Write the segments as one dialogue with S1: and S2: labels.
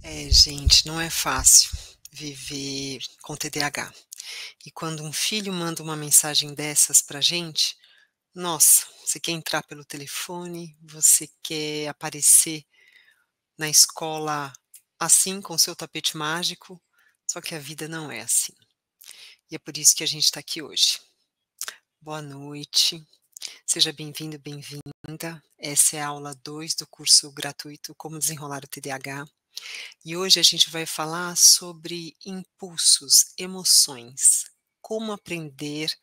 S1: Gente, não é fácil viver com TDAH. E quando um filho manda uma mensagem dessas pra gente, nossa, você quer entrar pelo telefone, você quer aparecer na escola assim, com seu tapete mágico, só que a vida não é assim. E é por isso que a gente está aqui hoje. Boa noite, seja bem-vindo, bem-vinda. Essa é a aula 2 do curso gratuito Como Desenrolar o TDAH. E hoje a gente vai falar sobre impulsos, emoções. Como aprender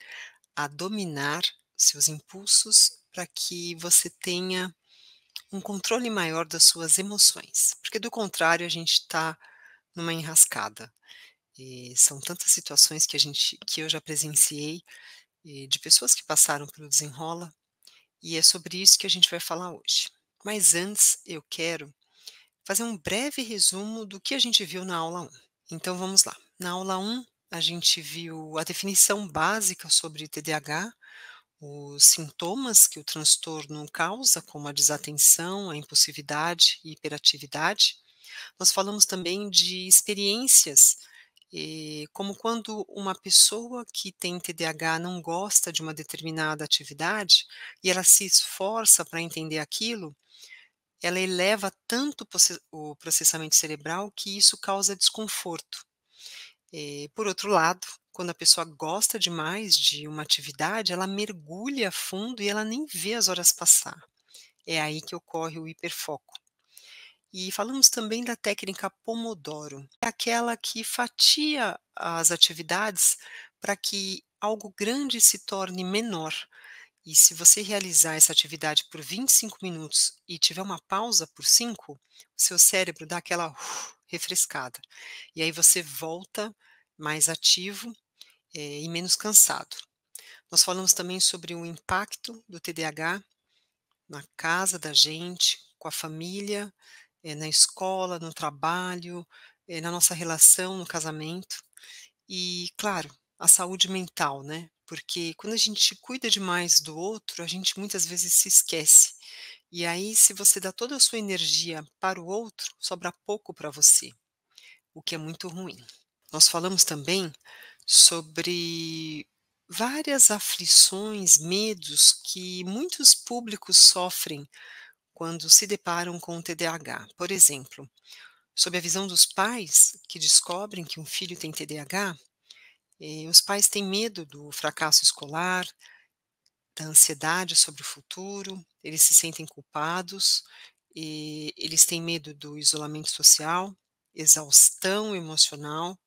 S1: a dominar seus impulsos para que você tenha um controle maior das suas emoções. Porque do contrário, a gente está numa enrascada. E são tantas situações que eu já presenciei de pessoas que passaram pelo desenrola, e é sobre isso que a gente vai falar hoje. Mas antes eu quero fazer um breve resumo do que a gente viu na aula 1. Então vamos lá. Na aula 1, a gente viu a definição básica sobre TDAH, os sintomas que o transtorno causa, como a desatenção, a impulsividade e hiperatividade. Nós falamos também de experiências, como quando uma pessoa que tem TDAH não gosta de uma determinada atividade e ela se esforça para entender aquilo, ela eleva tanto o processamento cerebral que isso causa desconforto. Por outro lado, quando a pessoa gosta demais de uma atividade, ela mergulha a fundo e ela nem vê as horas passar. É aí que ocorre o hiperfoco. E falamos também da técnica Pomodoro, é aquela que fatia as atividades para que algo grande se torne menor. E se você realizar essa atividade por 25 minutos e tiver uma pausa por 5, o seu cérebro dá aquela refrescada. E aí você volta mais ativo, e menos cansado. Nós falamos também sobre o impacto do TDAH na casa da gente, com a família, na escola, no trabalho, na nossa relação, no casamento. E, claro, a saúde mental, né, porque quando a gente cuida demais do outro, a gente muitas vezes se esquece. E aí, se você dá toda a sua energia para o outro, sobra pouco para você, o que é muito ruim. Nós falamos também sobre várias aflições, medos que muitos públicos sofrem quando se deparam com o TDAH. Por exemplo, sob a visão dos pais que descobrem que um filho tem TDAH, os pais têm medo do fracasso escolar, da ansiedade sobre o futuro, eles se sentem culpados, e eles têm medo do isolamento social, exaustão emocional,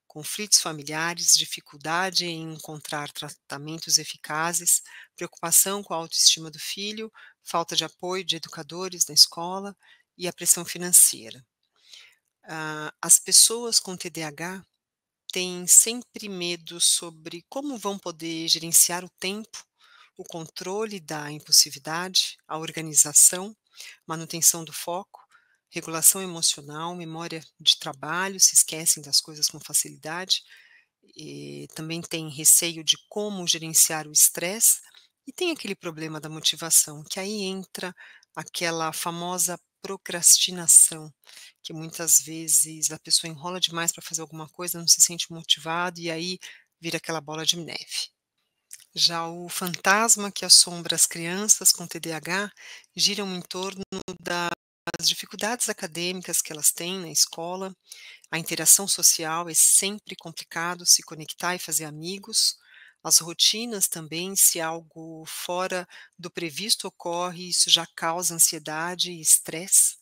S1: conflitos familiares, dificuldade em encontrar tratamentos eficazes, preocupação com a autoestima do filho, falta de apoio de educadores na escola e a pressão financeira. As pessoas com TDAH têm sempre medo sobre como vão poder gerenciar o tempo, o controle da impulsividade, a organização, manutenção do foco, regulação emocional, memória de trabalho, se esquecem das coisas com facilidade, e também tem receio de como gerenciar o estresse, e tem aquele problema da motivação, que aí entra aquela famosa procrastinação, que muitas vezes a pessoa enrola demais para fazer alguma coisa, não se sente motivado e aí vira aquela bola de neve. Já o fantasma que assombra as crianças com TDAH giram em torno das dificuldades acadêmicas que elas têm na escola, a interação social é sempre complicado se conectar e fazer amigos. As rotinas também, se algo fora do previsto ocorre, isso já causa ansiedade e estresse.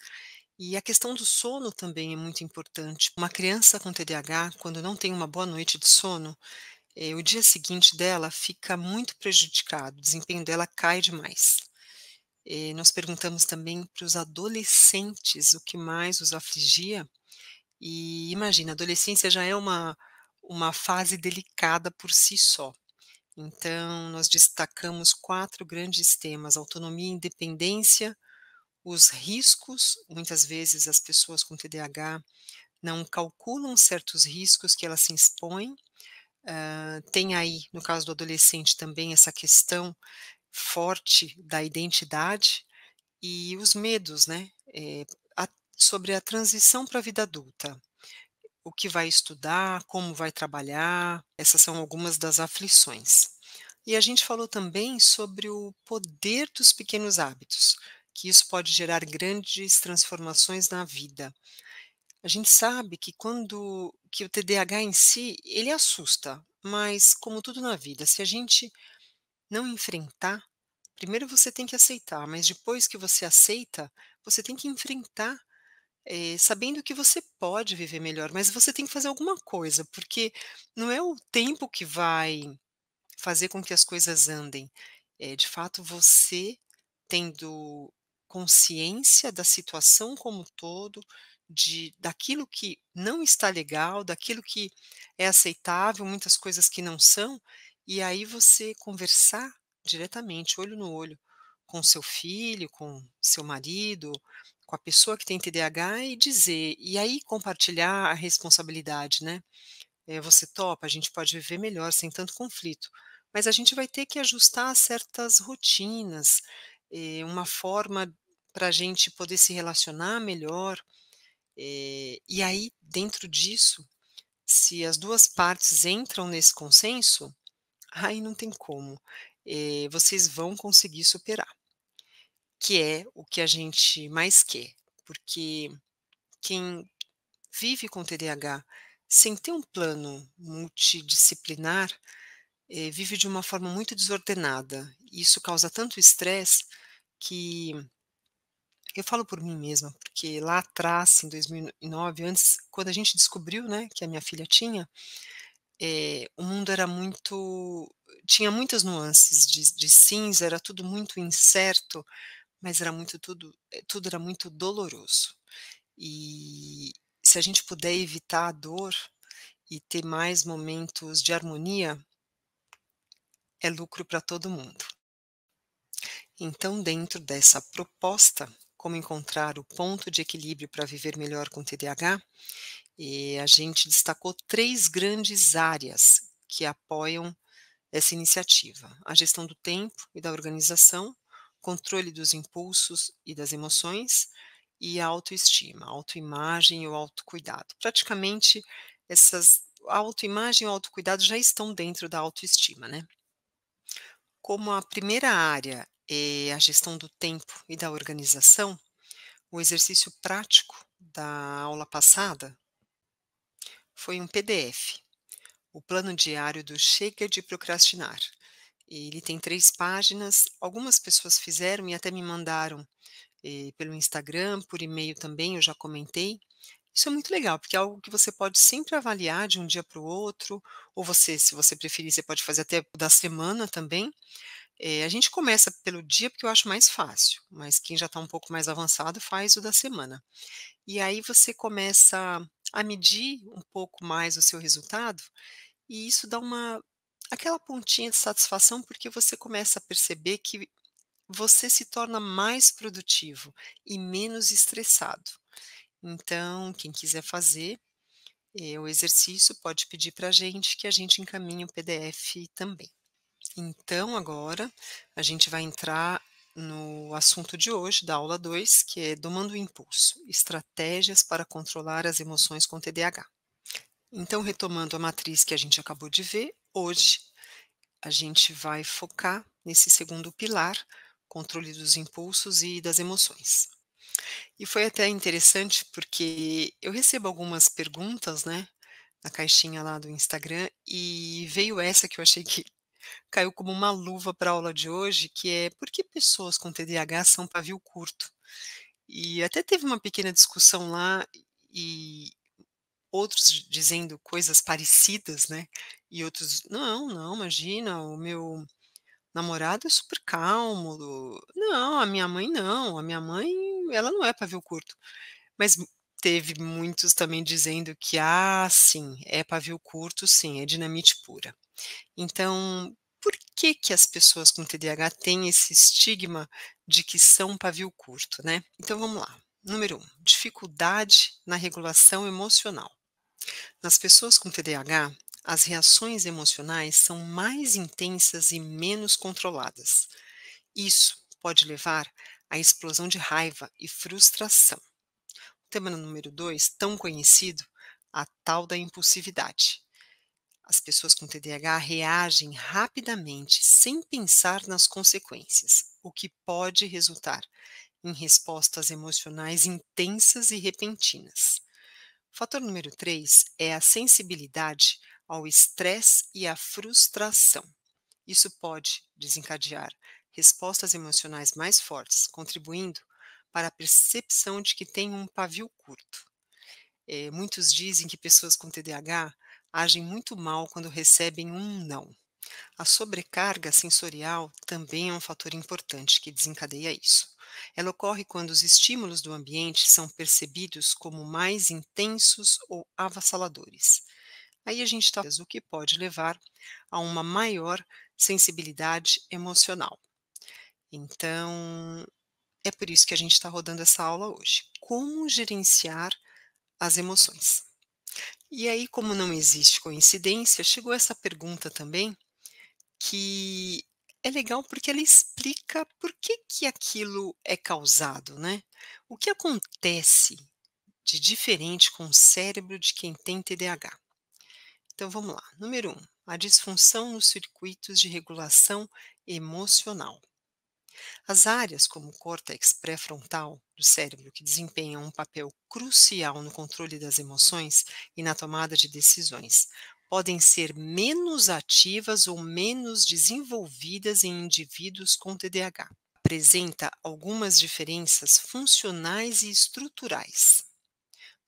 S1: E a questão do sono também é muito importante. Uma criança com TDAH, quando não tem uma boa noite de sono, o dia seguinte dela fica muito prejudicado, o desempenho dela cai demais. Nós perguntamos também para os adolescentes o que mais os afligia, e imagina, a adolescência já é uma fase delicada por si só. Então, nós destacamos 4 grandes temas: autonomia e independência, os riscos, muitas vezes as pessoas com TDAH não calculam certos riscos que elas se expõem. Tem aí, no caso do adolescente, também essa questão forte da identidade e os medos, né, sobre a transição para a vida adulta. O que vai estudar, como vai trabalhar, essas são algumas das aflições. E a gente falou também sobre o poder dos pequenos hábitos, que isso pode gerar grandes transformações na vida. A gente sabe que o TDAH em si, ele assusta, mas como tudo na vida, se a gente não enfrentar, primeiro você tem que aceitar, mas depois que você aceita, você tem que enfrentar, sabendo que você pode viver melhor, mas você tem que fazer alguma coisa, porque não é o tempo que vai fazer com que as coisas andem. De fato, você tendo consciência da situação como um todo, daquilo que não está legal, daquilo que é aceitável, muitas coisas que não são, e aí você conversar diretamente, olho no olho, com seu filho, com seu marido, com a pessoa que tem TDAH e dizer, e aí compartilhar a responsabilidade, né? Você topa? A gente pode viver melhor sem tanto conflito. Mas a gente vai ter que ajustar certas rotinas, uma forma para a gente poder se relacionar melhor. E aí, dentro disso, se as duas partes entram nesse consenso, aí não tem como. Vocês vão conseguir superar, que é o que a gente mais quer. Porque quem vive com TDAH sem ter um plano multidisciplinar, vive de uma forma muito desordenada. E isso causa tanto estresse que eu falo por mim mesma, porque lá atrás, em 2009, antes, quando a gente descobriu, né, que a minha filha tinha, o mundo era muito, tinha muitas nuances de cinza, era tudo muito incerto, mas era muito tudo era muito doloroso. E se a gente puder evitar a dor e ter mais momentos de harmonia, é lucro para todo mundo. Então, dentro dessa proposta, como encontrar o ponto de equilíbrio para viver melhor com TDAH, a gente destacou 3 grandes áreas que apoiam essa iniciativa: a gestão do tempo e da organização, controle dos impulsos e das emoções e a autoestima, a autoimagem e o autocuidado. Praticamente a autoimagem e o autocuidado já estão dentro da autoestima, né? Como a primeira área é a gestão do tempo e da organização, o exercício prático da aula passada foi um PDF, o plano diário do Chega de Procrastinar. Ele tem 3 páginas, algumas pessoas fizeram e até me mandaram, pelo Instagram, por e-mail também, eu já comentei. Isso é muito legal, porque é algo que você pode sempre avaliar de um dia para o outro, ou você, se você preferir, você pode fazer até da semana também. A gente começa pelo dia, porque eu acho mais fácil, mas quem já está um pouco mais avançado faz o da semana. E aí você começa a medir um pouco mais o seu resultado, e isso dá aquela pontinha de satisfação, porque você começa a perceber que você se torna mais produtivo e menos estressado. Então, quem quiser fazer, o exercício pode pedir para a gente encaminha o PDF também. Então, agora a gente vai entrar no assunto de hoje, da aula 2, que é domando o impulso, estratégias para controlar as emoções com TDAH. Então, retomando a matriz que a gente acabou de ver, hoje a gente vai focar nesse segundo pilar, controle dos impulsos e das emoções. E foi até interessante porque eu recebo algumas perguntas, né, na caixinha lá do Instagram, e veio essa que eu achei que caiu como uma luva para a aula de hoje, que é: por que pessoas com TDAH são pavio curto? E até teve uma pequena discussão lá, e outros dizendo coisas parecidas, né, e outros: "Não, não, imagina, o meu namorado é super calmo, não, a minha mãe não, a minha mãe, ela não é pavio curto". Mas teve muitos também dizendo que: "Ah, sim, é pavio curto sim, é dinamite pura". Então, por que que as pessoas com TDAH têm esse estigma de que são pavio curto, né? Então vamos lá. Número 1, dificuldade na regulação emocional. Nas pessoas com TDAH, as reações emocionais são mais intensas e menos controladas. Isso pode levar à explosão de raiva e frustração. tema número 2, tão conhecido, a tal da impulsividade. As pessoas com TDAH reagem rapidamente, sem pensar nas consequências, o que pode resultar em respostas emocionais intensas e repentinas. O fator número 3 é a sensibilidade ao estresse e à frustração. Isso pode desencadear respostas emocionais mais fortes, contribuindo para a percepção de que tem um pavio curto. Muitos dizem que pessoas com TDAH agem muito mal quando recebem um não. A sobrecarga sensorial também é um fator importante que desencadeia isso. Ela ocorre quando os estímulos do ambiente são percebidos como mais intensos ou avassaladores. Aí a gente está o que pode levar a uma maior sensibilidade emocional. Então, é por isso que a gente está rodando essa aula hoje. Como gerenciar as emoções? E aí, como não existe coincidência, chegou essa pergunta também, que é legal porque ela explica por que que aquilo é causado, né. O que acontece de diferente com o cérebro de quem tem TDAH? Então vamos lá. Número um, a disfunção nos circuitos de regulação emocional. As áreas como o córtex pré-frontal do cérebro, que desempenham um papel crucial no controle das emoções e na tomada de decisões, podem ser menos ativas ou menos desenvolvidas em indivíduos com TDAH. Apresenta algumas diferenças funcionais e estruturais.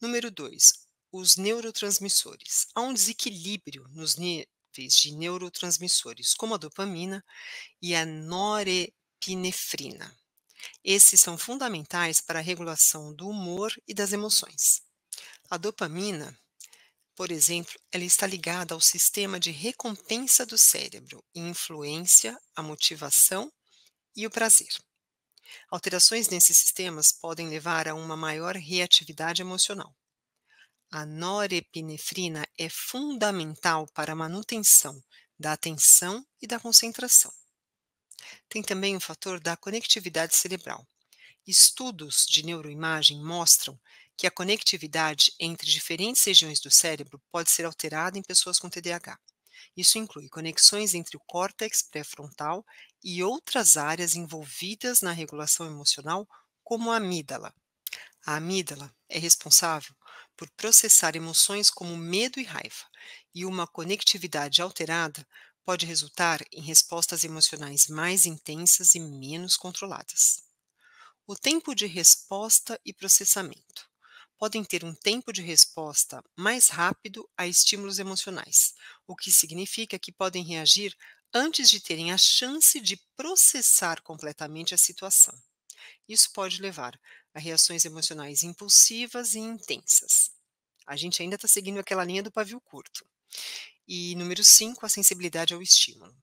S1: Número 2, os neurotransmissores. Há um desequilíbrio nos níveis de neurotransmissores, como a dopamina e a norepinefrina. Esses são fundamentais para a regulação do humor e das emoções. A dopamina, por exemplo, ela está ligada ao sistema de recompensa do cérebro e influencia a motivação e o prazer. Alterações nesses sistemas podem levar a uma maior reatividade emocional. A norepinefrina é fundamental para a manutenção da atenção e da concentração. Tem também o fator da conectividade cerebral. Estudos de neuroimagem mostram que a conectividade entre diferentes regiões do cérebro pode ser alterada em pessoas com TDAH. Isso inclui conexões entre o córtex pré-frontal e outras áreas envolvidas na regulação emocional, como a amígdala. A amígdala é responsável por processar emoções como medo e raiva, e uma conectividade alterada pode resultar em respostas emocionais mais intensas e menos controladas. O tempo de resposta e processamento. Podem ter um tempo de resposta mais rápido a estímulos emocionais, o que significa que podem reagir antes de terem a chance de processar completamente a situação. Isso pode levar a reações emocionais impulsivas e intensas. A gente ainda está seguindo aquela linha do pavio curto. E número 5, a sensibilidade ao estímulo.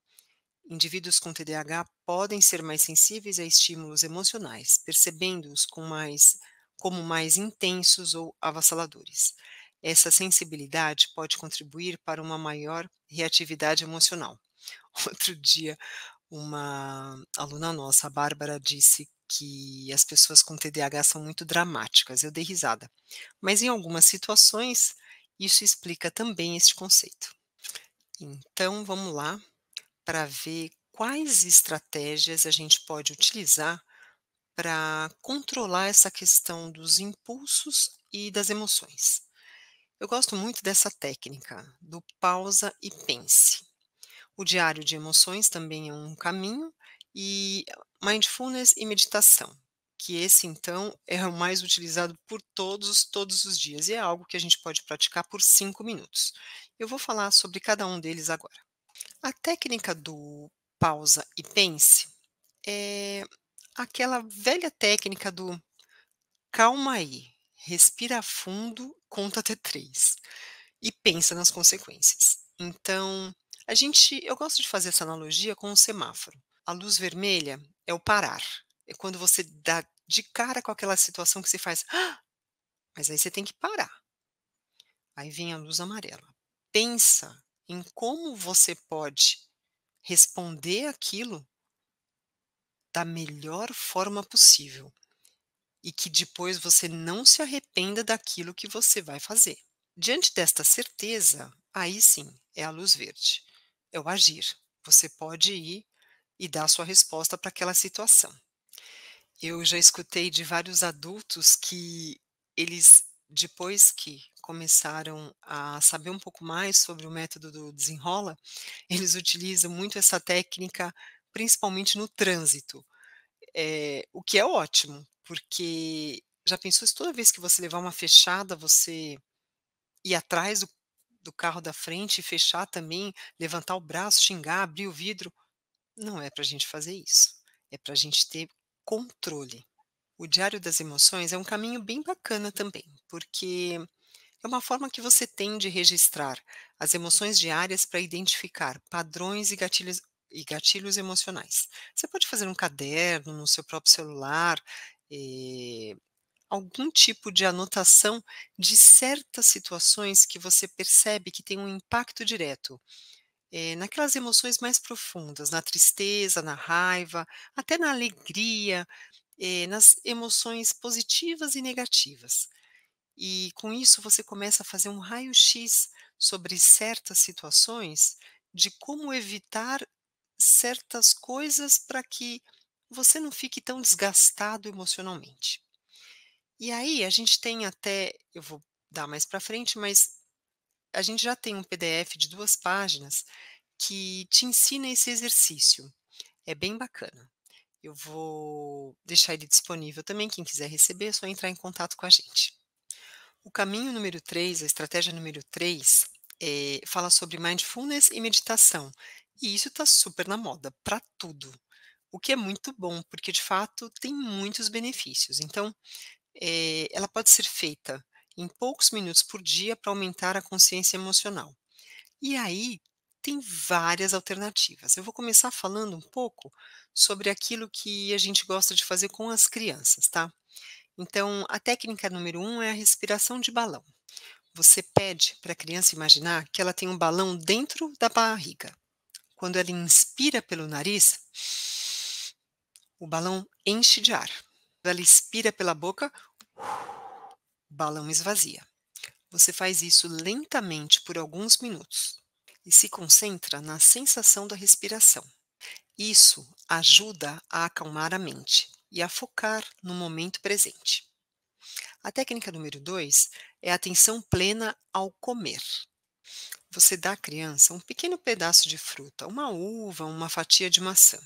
S1: Indivíduos com TDAH podem ser mais sensíveis a estímulos emocionais, percebendo-os como mais intensos ou avassaladores. Essa sensibilidade pode contribuir para uma maior reatividade emocional. Outro dia, uma aluna nossa, a Bárbara, disse que as pessoas com TDAH são muito dramáticas. Eu dei risada. Mas em algumas situações, isso explica também este conceito. Então, vamos lá para ver quais estratégias a gente pode utilizar para controlar essa questão dos impulsos e das emoções. Eu gosto muito dessa técnica do pausa e pense. O diário de emoções também é um caminho, e mindfulness e meditação, que esse então é o mais utilizado por todos os dias e é algo que a gente pode praticar por 5 minutos. Eu vou falar sobre cada um deles agora. A técnica do pausa e pense é aquela velha técnica do calma aí, respira fundo, conta até 3 e pensa nas consequências. Então, eu gosto de fazer essa analogia com o semáforo. A luz vermelha é o parar, é quando você dá de cara com aquela situação que você faz, "Ah!", mas aí você tem que parar. Aí vem a luz amarela. Pensa em como você pode responder aquilo da melhor forma possível. e que depois você não se arrependa daquilo que você vai fazer. Diante desta certeza, aí sim é a luz verde, é o agir. Você pode ir e dar sua resposta para aquela situação. Eu já escutei de vários adultos que eles, depois que começaram a saber um pouco mais sobre o método do desenrola, eles utilizam muito essa técnica, principalmente no trânsito, o que é ótimo, porque já pensou se toda vez que você levar uma fechada, você ir atrás do carro da frente e fechar também, levantar o braço, xingar, abrir o vidro? Não é para a gente fazer isso, é para a gente ter controle. O diário das emoções é um caminho bem bacana também, porque é uma forma que você tem de registrar as emoções diárias para identificar padrões e gatilhos emocionais. Você pode fazer um caderno no seu próprio celular, eh, algum tipo de anotação de certas situações que você percebe que tem um impacto direto, naquelas emoções mais profundas, na tristeza, na raiva, até na alegria, nas emoções positivas e negativas. E com isso você começa a fazer um raio-x sobre certas situações, de como evitar certas coisas para que você não fique tão desgastado emocionalmente. E aí a gente tem até, eu vou dar mais para frente, mas a gente já tem um PDF de 2 páginas que te ensina esse exercício. É bem bacana. Eu vou deixar ele disponível também, quem quiser receber é só entrar em contato com a gente. O caminho número 3, a estratégia número 3, fala sobre mindfulness e meditação. E isso está super na moda, para tudo. O que é muito bom, porque de fato tem muitos benefícios. Então, ela pode ser feita em poucos minutos por dia para aumentar a consciência emocional. E aí, tem várias alternativas. Eu vou começar falando um pouco sobre aquilo que a gente gosta de fazer com as crianças, tá? Então, a técnica número 1 é a respiração de balão. Você pede para a criança imaginar que ela tem um balão dentro da barriga. Quando ela inspira pelo nariz, o balão enche de ar. Quando ela expira pela boca, o balão esvazia. Você faz isso lentamente por alguns minutos e se concentra na sensação da respiração. Isso ajuda a acalmar a mente e a focar no momento presente. A técnica número 2 é a atenção plena ao comer. Você dá à criança um pequeno pedaço de fruta, uma uva, uma fatia de maçã.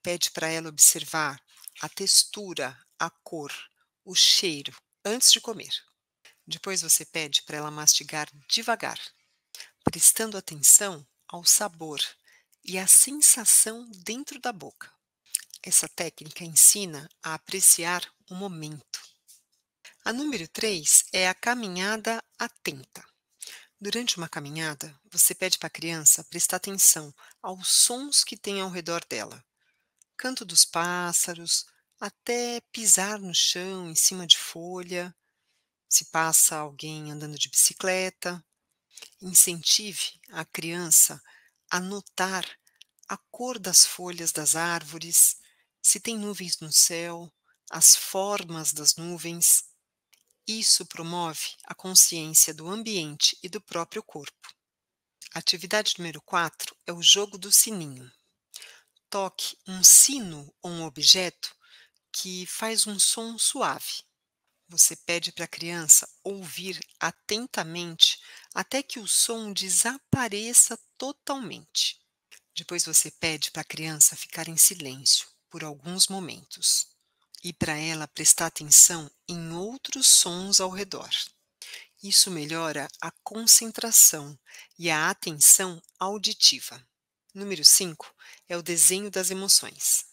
S1: Pede para ela observar a textura, a cor, o cheiro antes de comer. Depois você pede para ela mastigar devagar, prestando atenção ao sabor e à sensação dentro da boca. Essa técnica ensina a apreciar o momento. A número 3 é a caminhada atenta. Durante uma caminhada, você pede para a criança prestar atenção aos sons que tem ao redor dela. Canto dos pássaros, até pisar no chão em cima de folha, se passa alguém andando de bicicleta. Incentive a criança a notar a cor das folhas das árvores, se tem nuvens no céu, as formas das nuvens. Isso promove a consciência do ambiente e do próprio corpo. A atividade número 4 é o jogo do sininho. Toque um sino ou um objeto que faz um som suave. Você pede para a criança ouvir atentamente até que o som desapareça totalmente. Depois você pede para a criança ficar em silêncio por alguns momentos e para ela prestar atenção em outros sons ao redor. Isso melhora a concentração e a atenção auditiva. Número 5 é o desenho das emoções.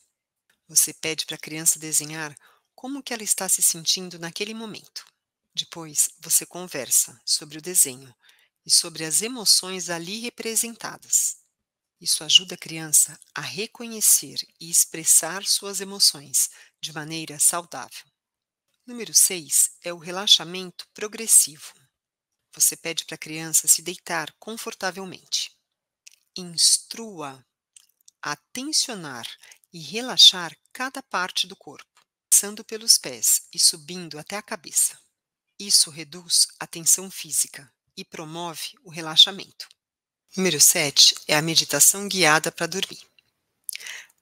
S1: Você pede para a criança desenhar como que ela está se sentindo naquele momento. Depois, você conversa sobre o desenho e sobre as emoções ali representadas. Isso ajuda a criança a reconhecer e expressar suas emoções de maneira saudável. Número 6 é o relaxamento progressivo. Você pede para a criança se deitar confortavelmente. Instrua a tensionar e relaxar cada parte do corpo. começando pelos pés e subindo até a cabeça. Isso reduz a tensão física e promove o relaxamento. Número 7 é a meditação guiada para dormir.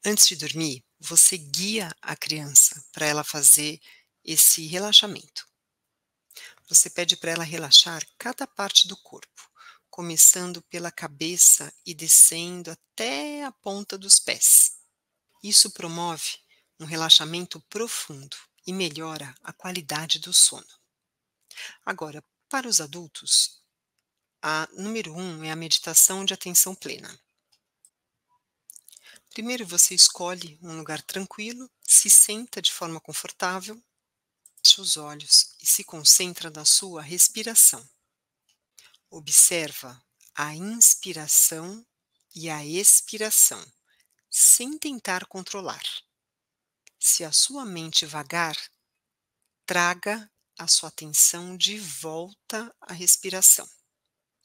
S1: Antes de dormir, você guia a criança para ela fazer esse relaxamento. Você pede para ela relaxar cada parte do corpo, começando pela cabeça e descendo até a ponta dos pés. Isso promove um relaxamento profundo e melhora a qualidade do sono. Agora, para os adultos, a número 1 é a meditação de atenção plena. Primeiro você escolhe um lugar tranquilo, se senta de forma confortável, fecha os olhos e se concentra na sua respiração. Observa a inspiração e a expiração, sem tentar controlar. Se a sua mente vagar, traga a sua atenção de volta à respiração.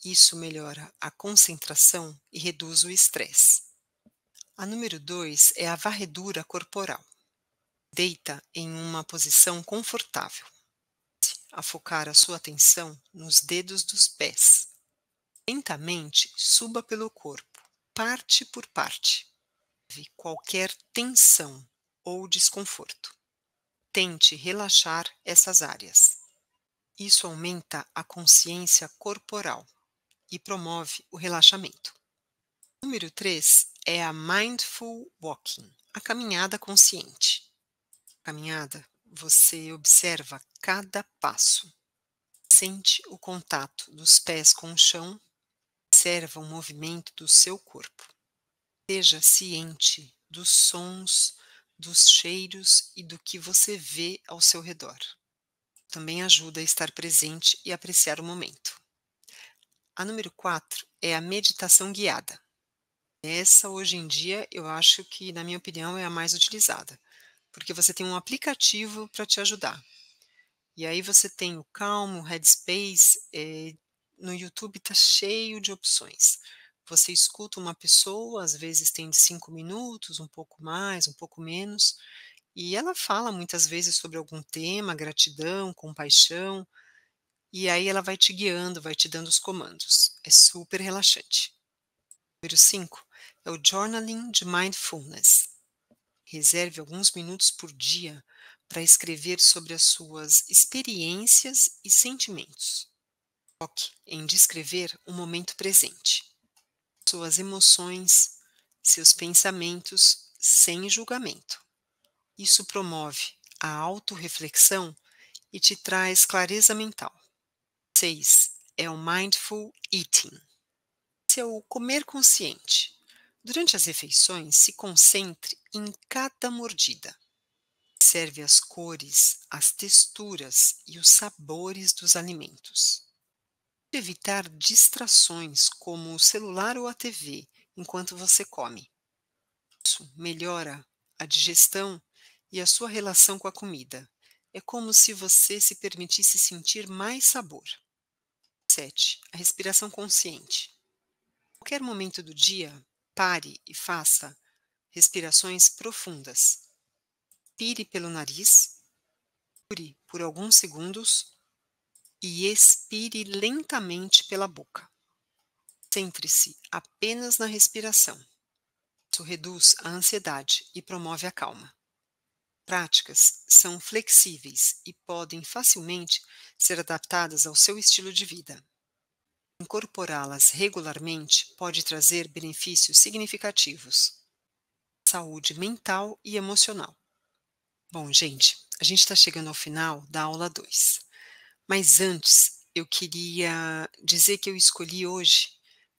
S1: Isso melhora a concentração e reduz o estresse. A número 2 é a varredura corporal. Deita em uma posição confortável. A focar a sua atenção nos dedos dos pés. Lentamente suba pelo corpo, parte por parte. Evite qualquer tensão ou desconforto. Tente relaxar essas áreas. Isso aumenta a consciência corporal e promove o relaxamento. Número 3 é a Mindful Walking, a caminhada consciente. Caminhada, você observa cada passo. Sente o contato dos pés com o chão, observa o movimento do seu corpo. Seja ciente dos sons, dos cheiros e do que você vê ao seu redor. Também ajuda a estar presente e apreciar o momento. A número 4 é a meditação guiada. Essa, hoje em dia, eu acho que, na minha opinião, é a mais utilizada, porque você tem um aplicativo para te ajudar. E aí você tem o Calm, o Headspace, no YouTube está cheio de opções. Você escuta uma pessoa, às vezes tem de 5 minutos, um pouco mais, um pouco menos, e ela fala muitas vezes sobre algum tema, gratidão, compaixão, e aí ela vai te guiando, vai te dando os comandos. É super relaxante. Número 5 é o Journaling de Mindfulness. Reserve alguns minutos por dia para escrever sobre as suas experiências e sentimentos. Foque em descrever o momento presente, suas emoções, seus pensamentos, sem julgamento. Isso promove a autorreflexão e te traz clareza mental. 6 é o Mindful Eating. Esse é o comer consciente. Durante as refeições, se concentre em cada mordida. Observe as cores, as texturas e os sabores dos alimentos. Evitar distrações como o celular ou a TV enquanto você come. Isso melhora a digestão e a sua relação com a comida. É como se você se permitisse sentir mais sabor. 7 a respiração consciente. Em qualquer momento do dia, pare e faça respirações profundas. Inspire pelo nariz, segure por alguns segundos e expire lentamente pela boca. Centre-se apenas na respiração. Isso reduz a ansiedade e promove a calma. Práticas são flexíveis e podem facilmente ser adaptadas ao seu estilo de vida. Incorporá-las regularmente pode trazer benefícios significativos à saúde mental e emocional. Bom, gente, a gente está chegando ao final da aula 2. Mas antes, eu queria dizer que eu escolhi hoje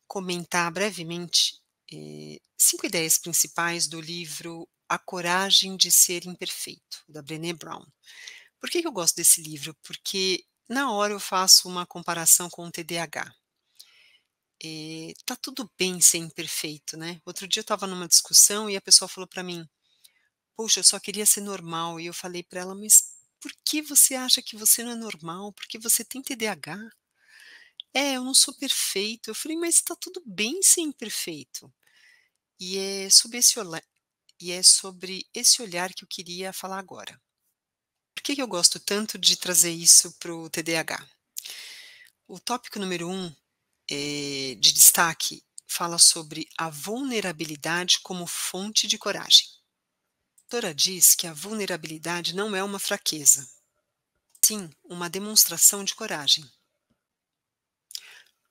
S1: comentar brevemente 5 ideias principais do livro A Coragem de Ser Imperfeito, da Brené Brown. Por que eu gosto desse livro? Porque na hora eu faço uma comparação com o TDAH. Tá tudo bem ser imperfeito, né? Outro dia eu estava numa discussão e a pessoa falou para mim: "Poxa, eu só queria ser normal". E eu falei para ela: "Mas por que você acha que você não é normal? Porque você tem TDAH?". "É, eu não sou perfeito". Eu falei: "Mas está tudo bem ser imperfeito". E é sobre esse olhar que eu queria falar agora. Por que eu gosto tanto de trazer isso para o TDAH? O tópico número 1, de destaque, fala sobre a vulnerabilidade como fonte de coragem. A autora diz que a vulnerabilidade não é uma fraqueza, sim uma demonstração de coragem.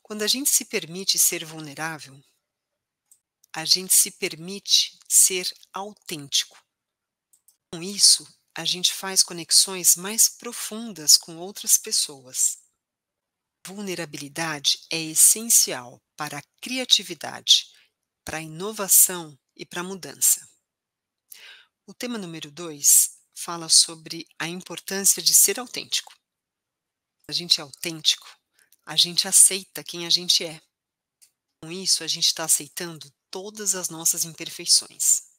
S1: Quando a gente se permite ser vulnerável, a gente se permite ser autêntico. Com isso, a gente faz conexões mais profundas com outras pessoas. Vulnerabilidade é essencial para a criatividade, para a inovação e para a mudança. O tema número 2 fala sobre a importância de ser autêntico. A gente é autêntico, a gente aceita quem a gente é. Com isso, a gente está aceitando todas as nossas imperfeições.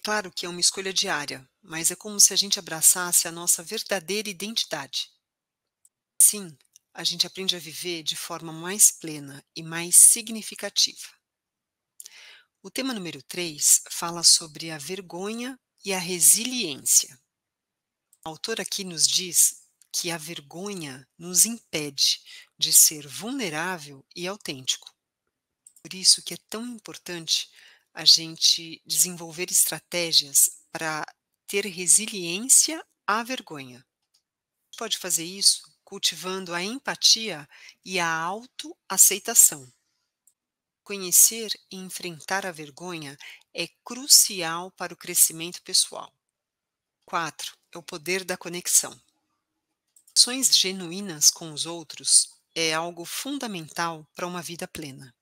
S1: Claro que é uma escolha diária, mas é como se a gente abraçasse a nossa verdadeira identidade. Sim, a gente aprende a viver de forma mais plena e mais significativa. O tema número 3 fala sobre a vergonha e a resiliência. A autora aqui nos diz que a vergonha nos impede de ser vulnerável e autêntico. Por isso que é tão importante a gente desenvolver estratégias para ter resiliência à vergonha. Pode fazer isso cultivando a empatia e a autoaceitação. Conhecer e enfrentar a vergonha é crucial para o crescimento pessoal. 4. É o poder da conexão. Ações genuínas com os outros é algo fundamental para uma vida plena.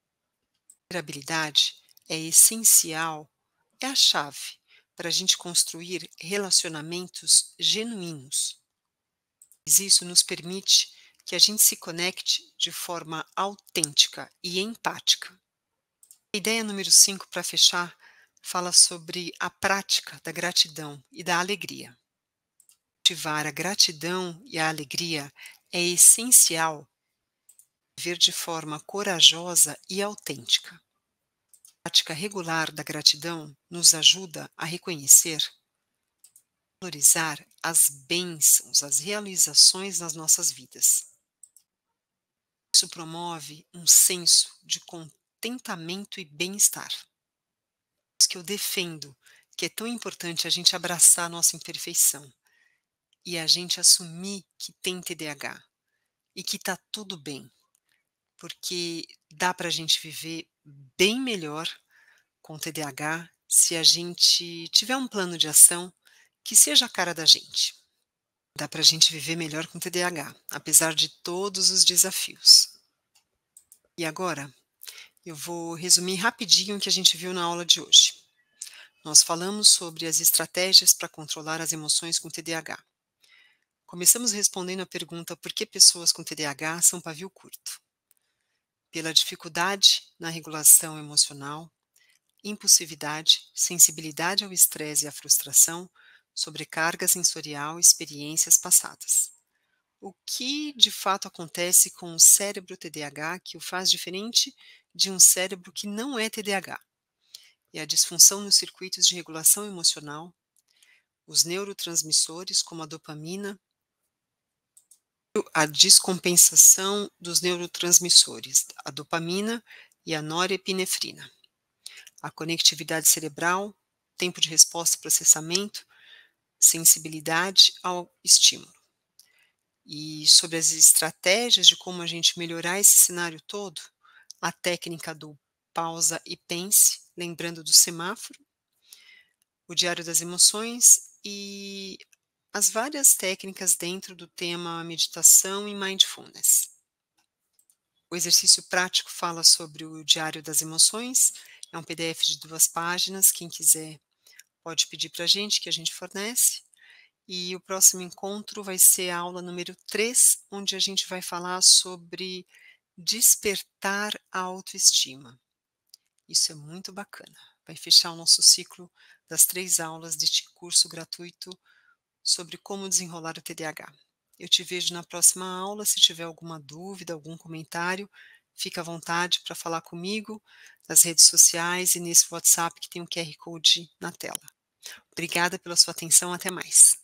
S1: Vulnerabilidade é essencial, é a chave para a gente construir relacionamentos genuínos. Mas isso nos permite que a gente se conecte de forma autêntica e empática. A ideia número 5, para fechar, fala sobre a prática da gratidão e da alegria. Cultivar a gratidão e a alegria é essencial para viver de forma corajosa e autêntica. A prática regular da gratidão nos ajuda a reconhecer, valorizar as bênçãos, as realizações nas nossas vidas. Isso promove um senso de contentamento e bem-estar. Por isso que eu defendo que é tão importante a gente abraçar a nossa imperfeição e a gente assumir que tem TDAH e que está tudo bem, porque dá para a gente viver bem melhor com TDAH se a gente tiver um plano de ação que seja a cara da gente. Dá para a gente viver melhor com TDAH, apesar de todos os desafios. E agora, eu vou resumir rapidinho o que a gente viu na aula de hoje. Nós falamos sobre as estratégias para controlar as emoções com TDAH. Começamos respondendo a pergunta por que pessoas com TDAH são pavio curto. Pela dificuldade na regulação emocional, impulsividade, sensibilidade ao estresse e à frustração, sobrecarga sensorial e experiências passadas. O que de fato acontece com o cérebro TDAH que o faz diferente de um cérebro que não é TDAH? É a disfunção nos circuitos de regulação emocional, os neurotransmissores como a dopamina, a descompensação dos neurotransmissores, a dopamina e a norepinefrina, a conectividade cerebral, tempo de resposta e processamento, sensibilidade ao estímulo. E sobre as estratégias de como a gente melhorar esse cenário todo, a técnica do pausa e pense, lembrando do semáforo, o diário das emoções e as várias técnicas dentro do tema meditação e mindfulness. O exercício prático fala sobre o diário das emoções, é um PDF de 2 páginas, quem quiser pode pedir para que a gente fornece. E o próximo encontro vai ser a aula número 3, onde a gente vai falar sobre despertar a autoestima. Isso é muito bacana. Vai fechar o nosso ciclo das 3 aulas deste curso gratuito sobre como desenrolar o TDAH. Eu te vejo na próxima aula. Se tiver alguma dúvida, algum comentário, fica à vontade para falar comigo nas redes sociais e nesse WhatsApp que tem o QR Code na tela. Obrigada pela sua atenção. Até mais.